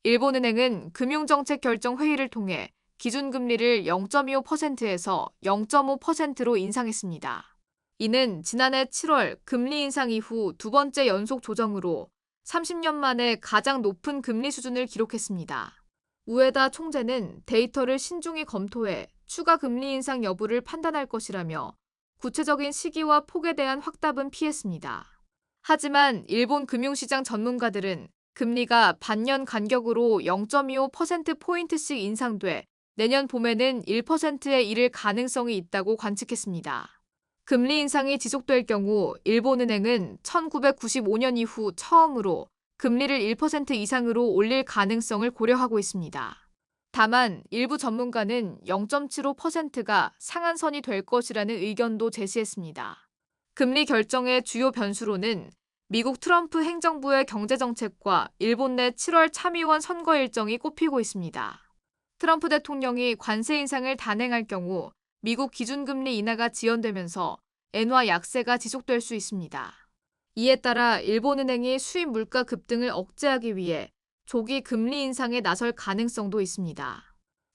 일본은행은 금융정책결정회의를 통해 기준금리를 0.25%에서 0.5%로 인상했습니다. 이는 지난해 7월 금리 인상 이후 두 번째 연속 조정으로 30년 만에 가장 높은 금리 수준을 기록했습니다. 우에다 총재는 데이터를 신중히 검토해 추가 금리 인상 여부를 판단할 것이라며 구체적인 시기와 폭에 대한 확답은 피했습니다. 하지만 일본 금융시장 전문가들은 금리가 반년 간격으로 0.25%포인트씩 인상돼 내년 봄에는 1%에 이를 가능성이 있다고 관측했습니다. 금리 인상이 지속될 경우 일본은행은 1995년 이후 처음으로 금리를 1% 이상으로 올릴 가능성을 고려하고 있습니다. 다만 일부 전문가는 0.75%가 상한선이 될 것이라는 의견도 제시했습니다. 금리 결정의 주요 변수로는 미국 트럼프 행정부의 경제정책과 일본 내 7월 참의원 선거 일정이 꼽히고 있습니다. 트럼프 대통령이 관세 인상을 단행할 경우 미국 기준금리 인하가 지연되면서 엔화 약세가 지속될 수 있습니다. 이에 따라 일본은행이 수입 물가 급등을 억제하기 위해 조기 금리 인상에 나설 가능성도 있습니다.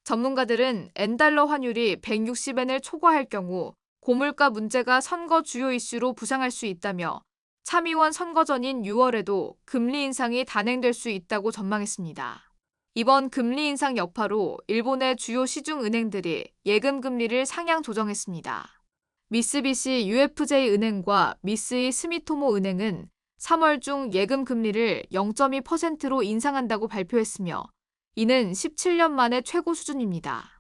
전문가들은 엔달러 환율이 160엔을 초과할 경우 고물가 문제가 선거 주요 이슈로 부상할 수 있다며 참의원 선거 전인 6월에도 금리 인상이 단행될 수 있다고 전망했습니다. 이번 금리 인상 여파로 일본의 주요 시중은행들이 예금 금리를 상향 조정했습니다. 미쓰비시 UFJ 은행과 미쓰이 스미토모 은행은 3월 중 예금 금리를 0.2%로 인상한다고 발표했으며 이는 17년 만에 최고 수준입니다.